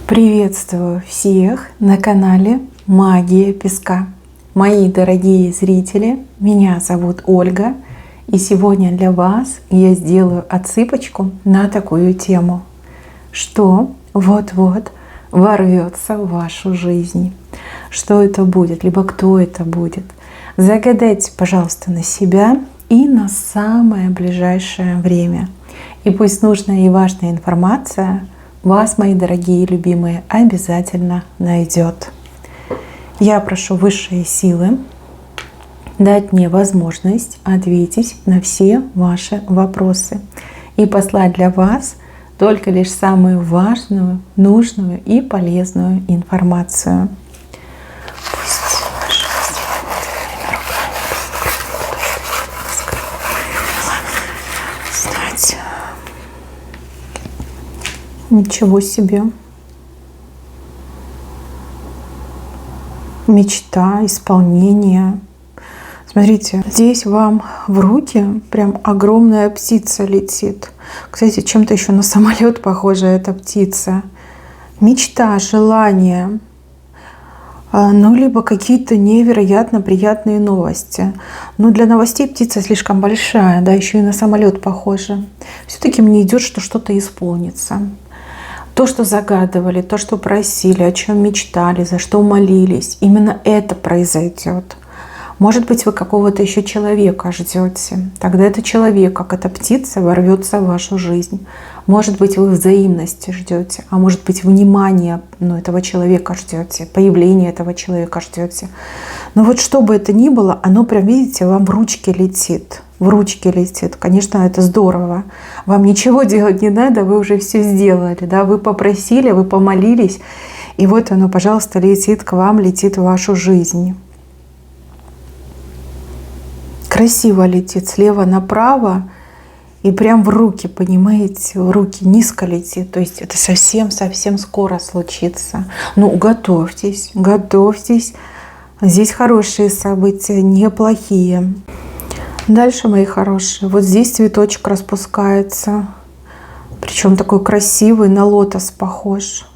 Приветствую всех на канале Магия Песка. Мои дорогие зрители, меня зовут Ольга, и сегодня для вас я сделаю отсыпочку на такую тему, что вот-вот ворвется в вашу жизнь. Что это будет, либо кто это будет. Загадайте, пожалуйста, на себя и на самое ближайшее время. И пусть нужная и важная информация вас, мои дорогие любимые, обязательно найдет. Я прошу высшие силы дать мне возможность ответить на все ваши вопросы и послать для вас только лишь самую важную, нужную и полезную информацию. Ничего себе. Мечта, исполнение. Смотрите, здесь вам в руки прям огромная птица летит. Кстати, чем-то еще на самолет похожа эта птица. Мечта, желание. Ну, либо какие-то невероятно приятные новости. Но для новостей птица слишком большая, да, еще и на самолет похожа. Все-таки мне идет, что что-то исполнится. То, что загадывали, то, что просили, о чем мечтали, за что молились, именно это произойдет. Может быть, вы какого-то еще человека ждете. Тогда этот человек, как эта птица, ворвется в вашу жизнь. Может быть, вы взаимности ждете, а может быть, внимания этого человека ждете, появления этого человека ждете. Но вот что бы это ни было, оно прям, видите, вам в ручке летит. В ручке летит. Конечно, это здорово. Вам ничего делать не надо, вы уже все сделали. Да? Вы попросили, вы помолились. И вот оно, пожалуйста, летит к вам, летит в вашу жизнь. Красиво летит слева направо и прям в руки, понимаете, в руки низко летит. То есть это совсем скоро случится. Ну, готовьтесь, готовьтесь. Здесь хорошие события, неплохие. Дальше, мои хорошие, вот здесь цветочек распускается. Причем такой красивый, на лотос похож.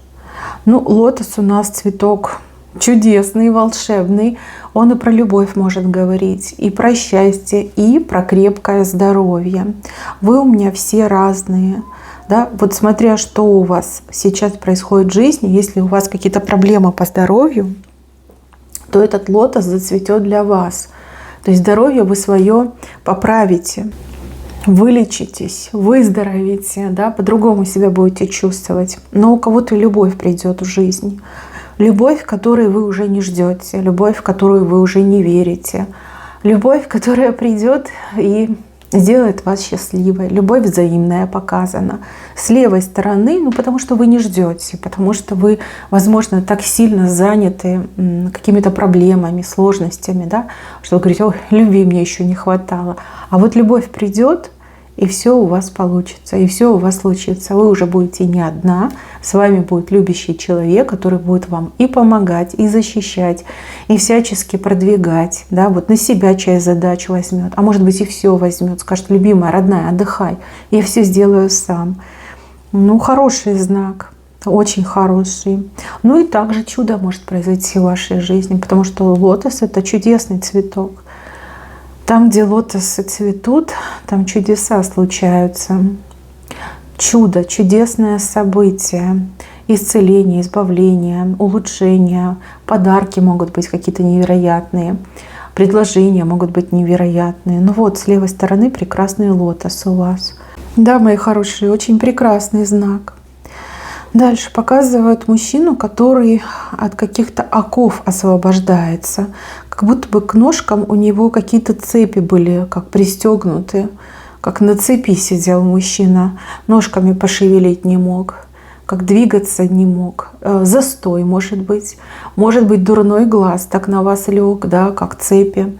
Ну, лотос у нас цветок чудесный, волшебный. Он и про любовь может говорить, и про счастье, и про крепкое здоровье. Вы у меня все разные. Да? Вот смотря, что у вас сейчас происходит в жизни, если у вас какие-то проблемы по здоровью, то этот лотос зацветет для вас. То есть здоровье вы свое поправите, вылечитесь, выздоровите, да? По-другому себя будете чувствовать. Но у кого-то любовь придет в жизнь. Любовь, которой вы уже не ждете, любовь, в которую вы уже не верите, любовь, которая придет и сделает вас счастливой. Любовь взаимная показана. С левой стороны, ну потому что вы не ждете, потому что вы, возможно, так сильно заняты какими-то проблемами, сложностями, да, что вы говорите: ой, любви мне еще не хватало. А вот любовь придет, и все у вас получится, и все у вас случится. Вы уже будете не одна, с вами будет любящий человек, который будет вам и помогать, и защищать, и всячески продвигать. Да? Вот на себя часть задач возьмет, а может быть и все возьмет. Скажет: любимая, родная, отдыхай, я все сделаю сам. Ну, хороший знак, очень хороший. Ну и также чудо может произойти в вашей жизни, потому что лотос — это чудесный цветок. Там, где лотосы цветут, там чудеса случаются. Чудо, чудесное событие, исцеление, избавление, улучшение, подарки могут быть какие-то невероятные, предложения могут быть невероятные. Ну вот, с левой стороны прекрасный лотос у вас. Да, мои хорошие, очень прекрасный знак. Дальше показывают мужчину, который от каких-то оков освобождается. Как будто бы к ножкам у него какие-то цепи были, как пристегнуты. Как на цепи сидел мужчина. Ножками пошевелить не мог. Как двигаться не мог. Застой, может быть. Может быть, дурной глаз так на вас лег, да, как цепи.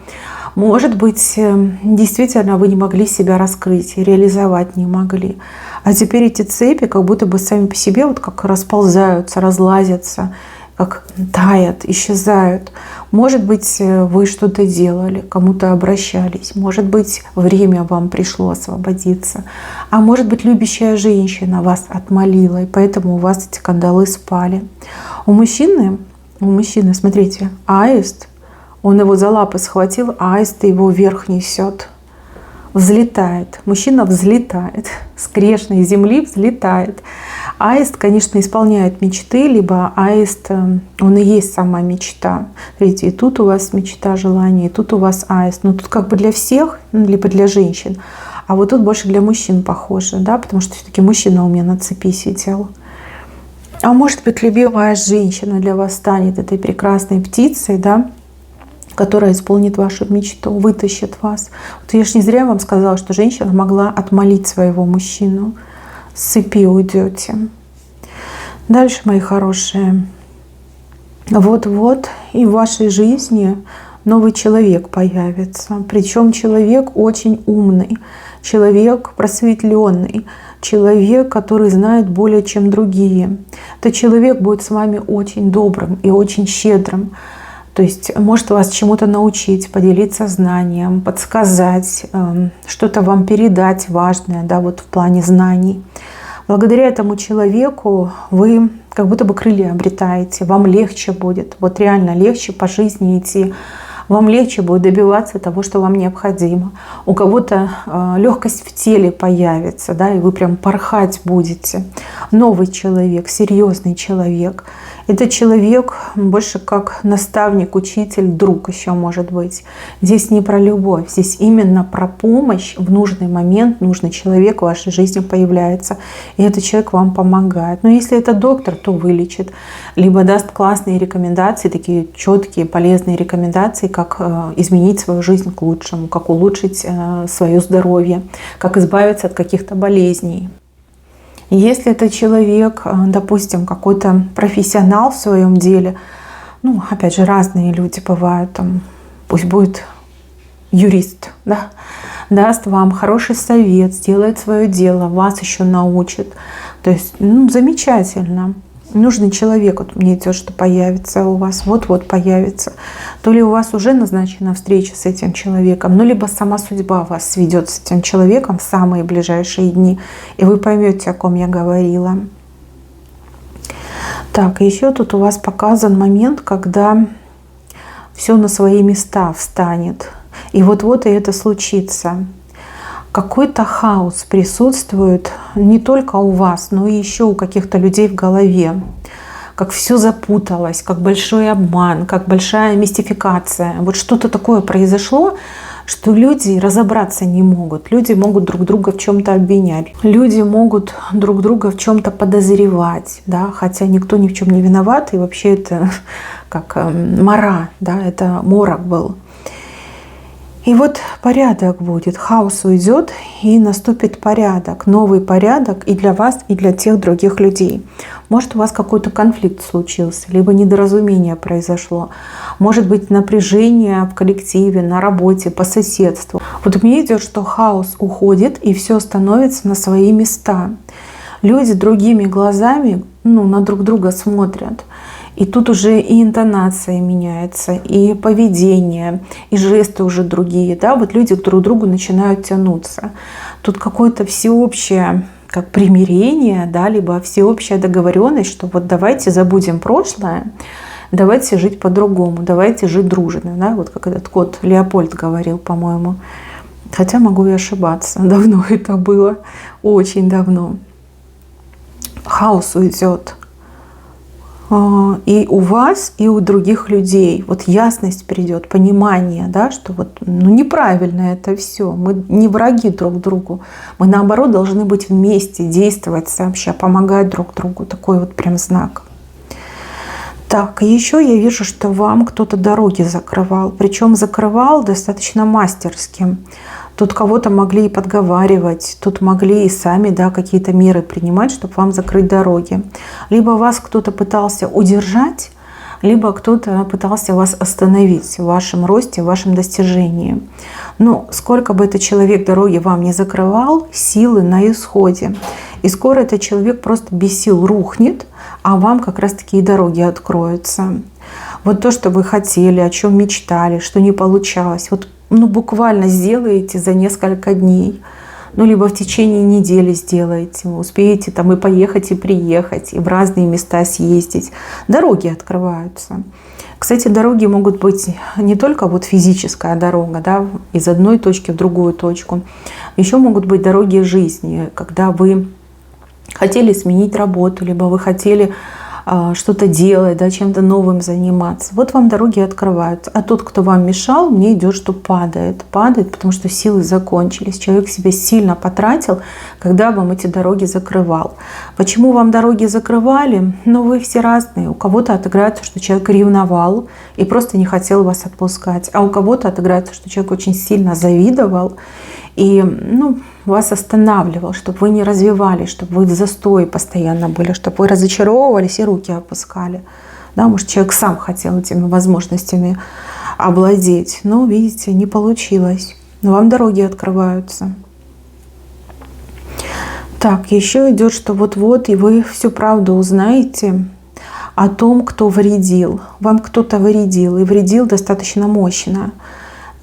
Может быть, действительно вы не могли себя раскрыть, реализовать не могли. А теперь эти цепи как будто бы сами по себе вот как расползаются, разлазятся. как таят, исчезают. Может быть, вы что-то делали, кому-то обращались. Может быть, время вам пришло освободиться. А может быть, любящая женщина вас отмолила, и поэтому у вас эти кандалы спали. У мужчины, смотрите, аист, он его за лапы схватил, а аист его вверх несет. Взлетает. Мужчина взлетает. С грешной земли взлетает. Аист, конечно, исполняет мечты, либо аист, он и есть сама мечта. Видите, и тут у вас мечта, желание, и тут у вас аист. Но тут как бы для всех, либо для женщин. А вот тут больше для мужчин похоже, да, потому что все-таки мужчина у меня на цепи сидел. А может быть, любимая женщина для вас станет этой прекрасной птицей, да, которая исполнит вашу мечту, вытащит вас. Вот я же не зря вам сказала, что женщина могла отмолить своего мужчину. С цепи уйдете. Дальше, мои хорошие. Вот-вот и в вашей жизни новый человек появится. Причем человек очень умный, человек просветленный, человек, который знает более чем другие. Этот человек будет с вами очень добрым и очень щедрым. То есть может вас чему-то научить, поделиться знанием, подсказать, что-то вам передать важное, да, вот в плане знаний. Благодаря этому человеку вы как будто бы крылья обретаете, вам легче будет, вот реально легче по жизни идти. Вам легче будет добиваться того, что вам необходимо. У кого-то легкость в теле появится, да, и вы прям порхать будете. Новый человек, серьезный человек. Этот человек больше как наставник, учитель, друг еще может быть. Здесь не про любовь, здесь именно про помощь. В нужный момент нужный человек в вашей жизни появляется. И этот человек вам помогает. Но если это доктор, то вылечит. Либо даст классные рекомендации, такие четкие, полезные рекомендации, как изменить свою жизнь к лучшему, как улучшить свое здоровье, как избавиться от каких-то болезней. Если это человек, допустим, какой-то профессионал в своем деле, ну, опять же, разные люди бывают, там, пусть будет юрист, да, даст вам хороший совет, сделает свое дело, вас еще научит. То есть, ну, замечательно. Нужный человек, вот мне идет, что появится у вас, вот-вот появится. То ли у вас уже назначена встреча с этим человеком, ну, либо сама судьба вас сведет с этим человеком в самые ближайшие дни, и вы поймете, о ком я говорила. Так, еще тут у вас показан момент, когда все на свои места встанет. И вот-вот и это случится. Какой-то хаос присутствует не только у вас, но и еще у каких-то людей в голове. Как все запуталось, как большой обман, как большая мистификация. Вот что-то такое произошло, что люди разобраться не могут. Люди могут друг друга в чем-то обвинять. Люди могут друг друга в чем-то подозревать, да, хотя никто ни в чем не виноват. И вообще это как мора, да, это морок был. И вот порядок будет, хаос уйдет, и наступит порядок, новый порядок и для вас, и для тех других людей. Может, у вас какой-то конфликт случился, либо недоразумение произошло. Может быть, напряжение в коллективе, на работе, по соседству. Вот мне идет, что хаос уходит, и все становится на свои места. Люди другими глазами, ну, на друг друга смотрят. И тут уже и интонация меняется, и поведение, и жесты уже другие. Да? Вот люди друг к другу начинают тянуться. Тут какое-то всеобщее как примирение, да, либо всеобщая договоренность, что вот давайте забудем прошлое, давайте жить по-другому, давайте жить дружно. Да? Вот как этот кот Леопольд говорил, по-моему. Хотя могу и ошибаться. Давно это было, очень давно. Хаос уйдет. И у вас, и у других людей. Вот ясность придет, понимание, да, что вот, ну, неправильно это все. Мы не враги друг другу. Мы, наоборот, должны быть вместе, действовать сообща, помогать друг другу. Такой вот прям знак. Так, еще я вижу, что вам кто-то дороги закрывал. Причем закрывал достаточно мастерски. Тут кого-то могли и подговаривать, тут могли и сами, да, какие-то меры принимать, чтобы вам закрыть дороги. Либо вас кто-то пытался удержать, либо кто-то пытался вас остановить в вашем росте, в вашем достижении. Но сколько бы этот человек дороги вам не закрывал, силы на исходе. И скоро этот человек просто без сил рухнет, а вам как раз такие дороги откроются. Вот то, что вы хотели, о чем мечтали, что не получалось, вот буквально сделаете за несколько дней. Либо в течение недели сделаете, успеете там и поехать, и приехать, и в разные места съездить. Дороги открываются. Кстати, дороги могут быть не только вот физическая дорога, да, из одной точки в другую точку. Еще могут быть дороги жизни, когда вы хотели сменить работу, либо вы хотели что-то делать, да, чем-то новым заниматься. Вот вам дороги открываются. А тот, кто вам мешал, мне идет, что падает. Падает, потому что силы закончились. Человек себя сильно потратил, когда вам эти дороги закрывал. Почему вам дороги закрывали? Вы все разные. У кого-то отыграется, что человек ревновал и просто не хотел вас отпускать. А у кого-то отыграется, что человек очень сильно завидовал и вас останавливал, чтобы вы не развивались, чтобы вы в застое постоянно были, чтобы вы разочаровывались и руки опускали. Да, может, человек сам хотел этими возможностями овладеть, но, видите, не получилось. Но вам дороги открываются. Так, еще идет, что вот-вот, и вы всю правду узнаете о том, кто вредил. Вам кто-то вредил, и вредил достаточно мощно.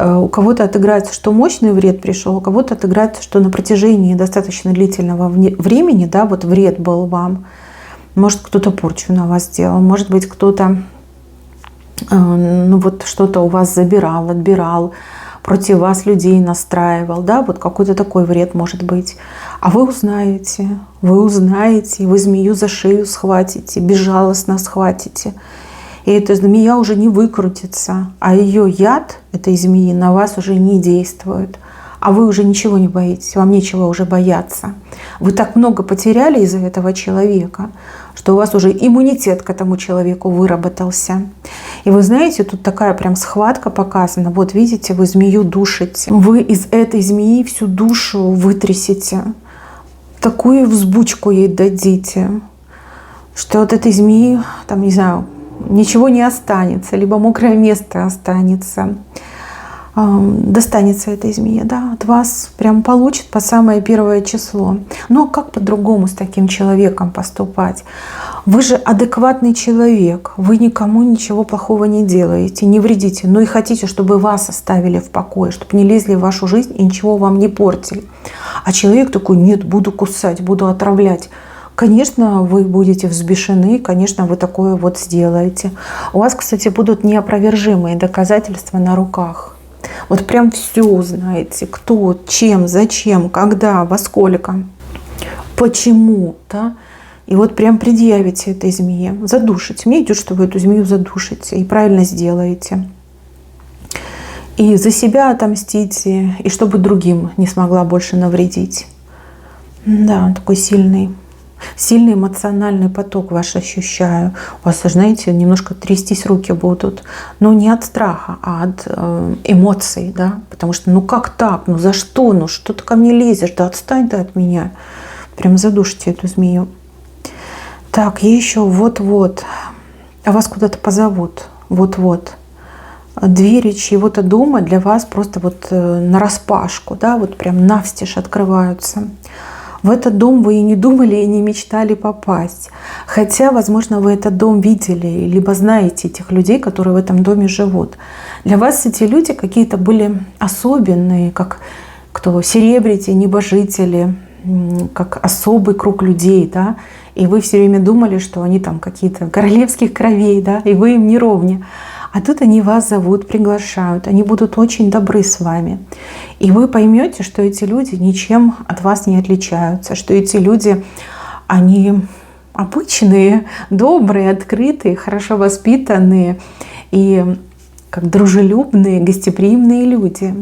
У кого-то отыграется, что мощный вред пришел, у кого-то отыграется, что на протяжении достаточно длительного времени, да, вот вред был вам. Может, кто-то порчу на вас сделал, может быть, кто-то вот что-то у вас забирал, отбирал, против вас людей настраивал, да, вот какой-то такой вред может быть. А вы узнаете, вы змею за шею схватите, безжалостно схватите. И эта змея уже не выкрутится, а ее яд этой змеи на вас уже не действует. А вы уже ничего не боитесь, вам нечего уже бояться. Вы так много потеряли из-за этого человека, что у вас уже иммунитет к этому человеку выработался. И вы знаете, тут такая прям схватка показана. Вот видите, вы змею душите. Вы из этой змеи всю душу вытрясете. Такую взбучку ей дадите, что от этой змеи, там, не знаю, ничего не останется, либо мокрое место останется. Достанется этой змее, да, от вас прям получит по самое первое число. Но как по-другому с таким человеком поступать? Вы же адекватный человек, вы никому ничего плохого не делаете, не вредите, но и хотите, чтобы вас оставили в покое, чтобы не лезли в вашу жизнь и ничего вам не портили. А человек такой: нет, буду кусать, буду отравлять. Конечно, вы будете взбешены, конечно, вы такое вот сделаете. У вас, кстати, будут неопровержимые доказательства на руках. Вот прям все узнаете, кто, чем, зачем, когда, во сколько, почему, да? И вот прям предъявите этой змее, задушите. Мне идет, что вы эту змею задушите и правильно сделаете. И за себя отомстите, и чтобы другим не смогла больше навредить. Да, такой сильный эмоциональный поток ваш ощущаю. У вас, знаете, немножко трястись руки будут. Но не от страха, а от эмоций, да. Потому что, как так? За что? Что ты ко мне лезешь? Да отстань ты от меня. Прям задушите эту змею. Так, еще вот-вот. А вас куда-то позовут. Вот-вот. Двери чьего-то дома для вас просто вот нараспашку, да, вот прям навстежь открываются. В этот дом вы и не думали, и не мечтали попасть. Хотя, возможно, вы этот дом видели, либо знаете этих людей, которые в этом доме живут. Для вас эти люди какие-то были особенные, как кто селебрити, небожители, как особый круг людей, да. И вы все время думали, что они там какие-то королевских кровей, да, и вы им не ровня. А тут они вас зовут, приглашают, они будут очень добры с вами. И вы поймете, что эти люди ничем от вас не отличаются, что эти люди, они обычные, добрые, открытые, хорошо воспитанные и как дружелюбные, гостеприимные люди.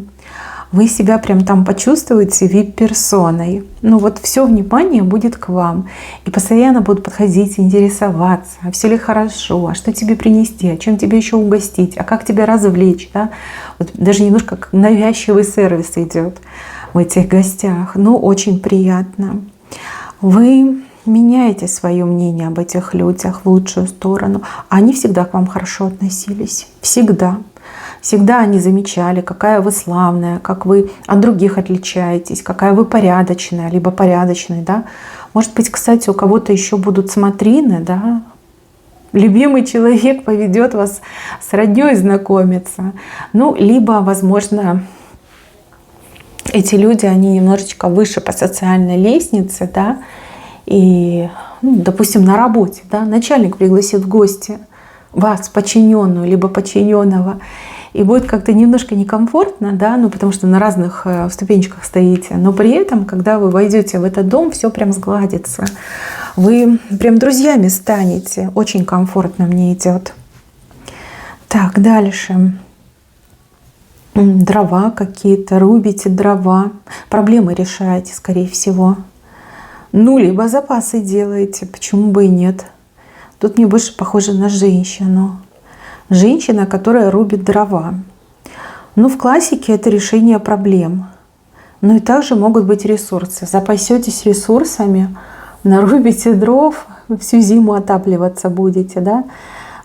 Вы себя прям там почувствуете вип-персоной. Вот все внимание будет к вам. И постоянно будут подходить, интересоваться, а все ли хорошо, а что тебе принести, а чем тебе еще угостить, а как тебя развлечь. Да? Вот даже немножко как навязчивый сервис идет в этих гостях. Очень приятно. Вы меняете свое мнение об этих людях в лучшую сторону. Они всегда к вам хорошо относились. Всегда. Всегда они замечали, какая вы славная, как вы от других отличаетесь, какая вы порядочная, либо порядочный, да. Может быть, кстати, у кого-то еще будут смотрины, да. Любимый человек поведет вас с роднёй знакомиться. Ну, либо, возможно, эти люди, они немножечко выше по социальной лестнице, да, и, ну, допустим, на работе, да, начальник пригласит в гости вас, подчиненную, либо подчиненного, и будет как-то немножко некомфортно, да, ну, потому что на разных ступенечках стоите, но при этом, когда вы войдете в этот дом, все прям сгладится. Вы прям друзьями станете. Очень комфортно мне идет. Так, дальше. Дрова какие-то, рубите дрова. Проблемы решаете, скорее всего. Ну, либо запасы делаете, почему бы и нет. Тут мне больше похоже на женщину. Женщина, которая рубит дрова. Ну, в классике это решение проблем. Ну и также могут быть ресурсы. Запасетесь ресурсами, нарубите дров, всю зиму отапливаться будете, да?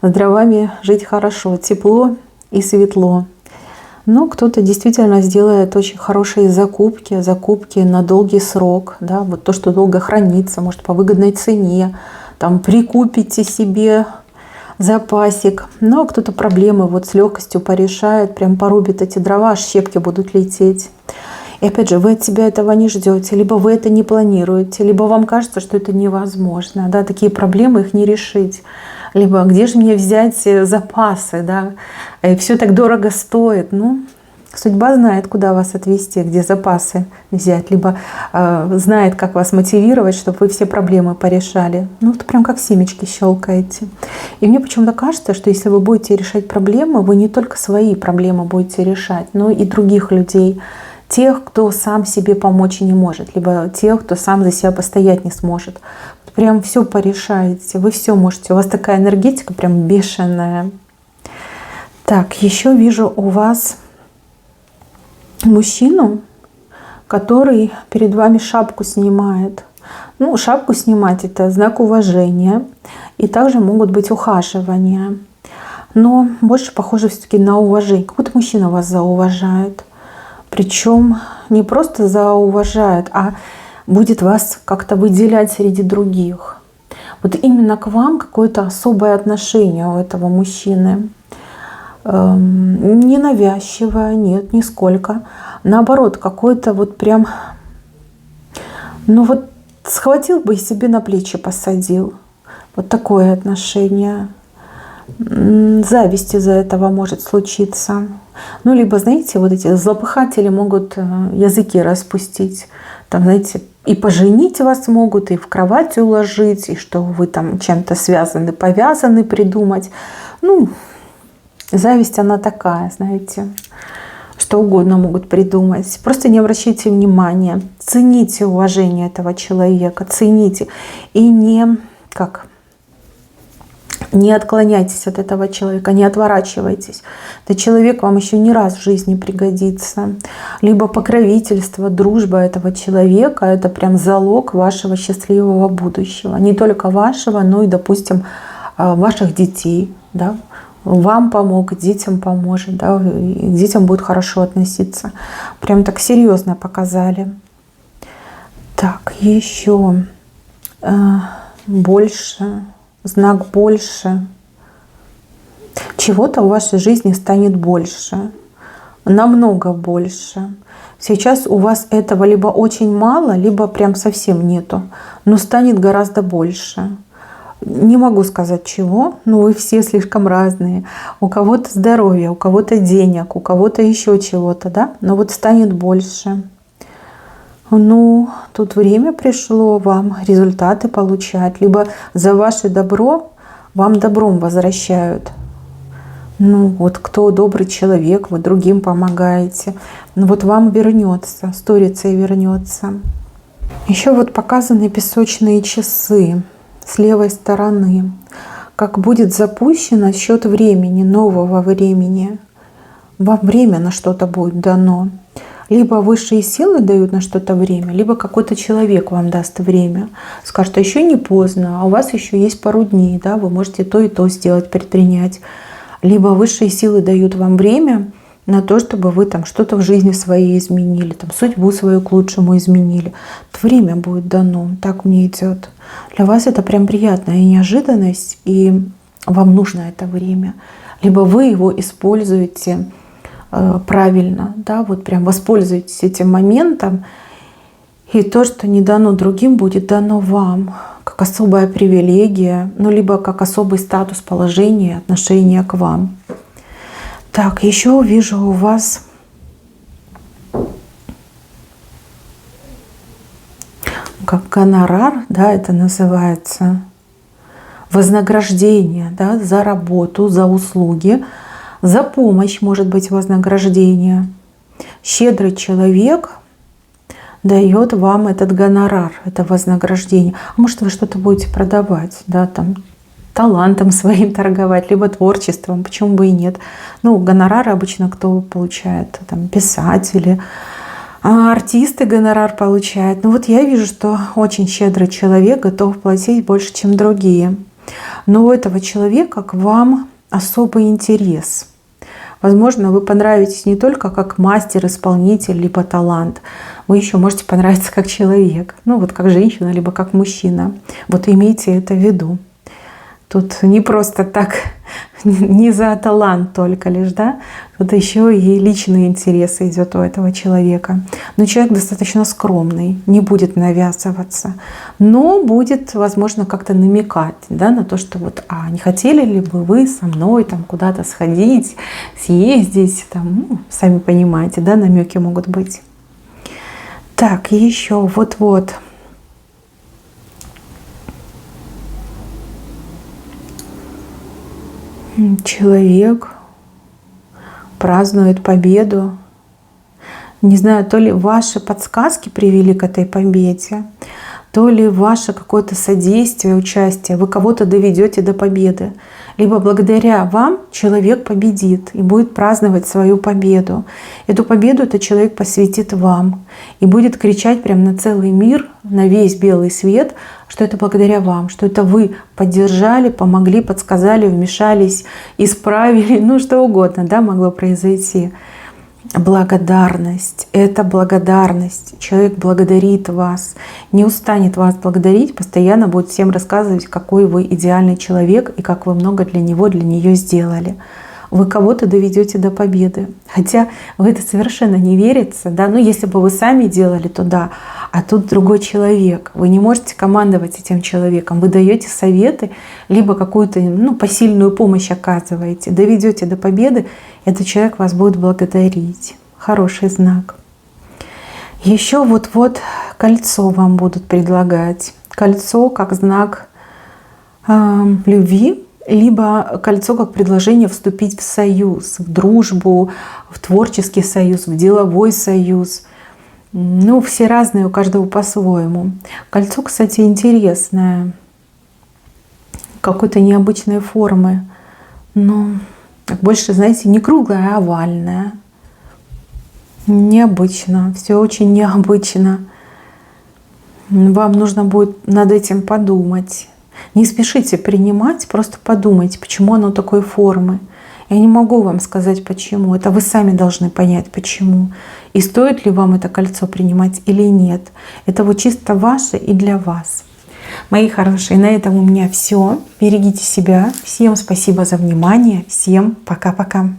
С дровами жить хорошо, тепло и светло. Но кто-то действительно сделает очень хорошие закупки на долгий срок, да, вот то, что долго хранится, может, по выгодной цене, там прикупите себе запасик. Но кто-то проблемы вот с легкостью порешает, прям порубит эти дрова, аж щепки будут лететь. И опять же, вы от себя этого не ждете, либо вы это не планируете, либо вам кажется, что это невозможно. Да, такие проблемы, их не решить. Либо где же мне взять запасы, да, и все так дорого стоит. Ну, судьба знает, куда вас отвезти, где запасы взять, либо знает, как вас мотивировать, чтобы вы все проблемы порешали. Ну, это прям как семечки щелкаете. И мне почему-то кажется, что если вы будете решать проблемы, вы не только свои проблемы будете решать, но и других людей. Тех, кто сам себе помочь не может, либо тех, кто сам за себя постоять не сможет. Прям все порешаете, вы все можете. У вас такая энергетика прям бешеная. Так, еще вижу у вас мужчину, который перед вами шапку снимает. Ну, шапку снимать — это знак уважения. И также могут быть ухаживания. Но больше похоже все-таки на уважение. Какой-то мужчина вас зауважает. Причем не просто зауважает, а будет вас как-то выделять среди других. Вот именно к вам какое-то особое отношение у этого мужчины. Не навязчивое, нет, нисколько. Наоборот, какое-то вот прям, ну вот схватил бы и себе на плечи посадил. Вот такое отношение. Зависть из-за этого может случиться. Ну, либо, знаете, вот эти злопыхатели могут языки распустить. Там, знаете, и поженить вас могут, и в кровать уложить, и что вы там чем-то связаны, повязаны придумать. Ну, зависть она такая, знаете, что угодно могут придумать. Просто не обращайте внимания. Цените уважение этого человека, цените. И не отклоняйтесь от этого человека, не отворачивайтесь. Этот человек вам еще не раз в жизни пригодится. Либо покровительство, дружба этого человека — это прям залог вашего счастливого будущего. Не только вашего, но и, допустим, ваших детей. Да? Вам помог, детям поможет, да? И к детям будет хорошо относиться. Прям так серьезно показали. Так, еще больше. Знак больше. Чего-то в вашей жизни станет больше. Намного больше. Сейчас у вас этого либо очень мало, либо прям совсем нету. Но станет гораздо больше. Не могу сказать чего, но вы все слишком разные. У кого-то здоровье, у кого-то денег, у кого-то еще чего-то, да? Но вот станет больше. Ну, тут время пришло вам результаты получать. Либо за ваше добро вам добром возвращают. Ну, вот кто добрый человек, вы другим помогаете. Ну, вот вам вернется, сторицей вернется. Еще вот показаны песочные часы с левой стороны. Как будет запущен счет времени, нового времени. Вам время на что-то будет дано. Либо высшие силы дают на что-то время, либо какой-то человек вам даст время. Скажет, а еще не поздно, а у вас еще есть пару дней, да, вы можете то и то сделать, предпринять. Либо высшие силы дают вам время на то, чтобы вы там что-то в жизни своей изменили, там судьбу свою к лучшему изменили. Время будет дано, так мне идет. Для вас это прям приятная неожиданность, и вам нужно это время. Либо вы его используете правильно, да, вот прям воспользуйтесь этим моментом, и то, что не дано другим, будет дано вам, как особая привилегия, ну, либо как особый статус, положение, отношение к вам. Так, еще вижу у вас как гонорар, да, это называется, вознаграждение, да, за работу, за услуги, за помощь, может быть, вознаграждение. Щедрый человек дает вам этот гонорар, это вознаграждение. А может, вы что-то будете продавать, да, там, талантом своим торговать, либо творчеством, почему бы и нет. Ну, гонорары обычно кто получает? Там, писатели, артисты гонорар получают. Ну вот я вижу, что очень щедрый человек готов платить больше, чем другие. Но у этого человека к вам особый интерес. Возможно, вы понравитесь не только как мастер, исполнитель, либо талант. Вы еще можете понравиться как человек. Ну вот как женщина, либо как мужчина. Вот имейте это в виду. Тут не просто так, не за талант только лишь, да. Тут еще и личные интересы идет у этого человека. Но человек достаточно скромный, не будет навязываться, но будет, возможно, как-то намекать, да, на то, что вот, а не хотели ли бы вы со мной там куда-то сходить, съездить, там, ну, сами понимаете, да, намеки могут быть. Так, еще вот-вот. Человек празднует победу. Не знаю, то ли ваши подсказки привели к этой победе, то ли ваше какое-то содействие, участие, вы кого-то доведете до победы. Либо благодаря вам человек победит и будет праздновать свою победу. Эту победу этот человек посвятит вам и будет кричать прямо на целый мир, на весь белый свет, что это благодаря вам, что это вы поддержали, помогли, подсказали, вмешались, исправили, ну что угодно, да, могло произойти. Благодарность. Это благодарность. Человек благодарит вас, не устанет вас благодарить, постоянно будет всем рассказывать, какой вы идеальный человек и как вы много для него, для нее сделали. Вы кого-то доведете до победы. Хотя в это совершенно не верится. Да? Ну, если бы вы сами делали, то да. А тут другой человек. Вы не можете командовать этим человеком. Вы даете советы, либо какую-то посильную помощь оказываете. Доведете до победы, этот человек вас будет благодарить. Хороший знак. Еще вот-вот кольцо вам будут предлагать. Кольцо как знак любви, либо кольцо как предложение вступить в союз, в дружбу, в творческий союз, в деловой союз. Ну, все разные, у каждого по-своему. Кольцо, кстати, интересное, какой-то необычной формы. Но больше, знаете, не круглое, а овальное. Необычно, все очень необычно. Вам нужно будет над этим подумать. Не спешите принимать, просто подумайте, почему оно такой формы. Я не могу вам сказать, почему. Это вы сами должны понять, почему. И стоит ли вам это кольцо принимать или нет. Это вот чисто ваше и для вас. Мои хорошие, на этом у меня все. Берегите себя. Всем спасибо за внимание. Всем пока-пока.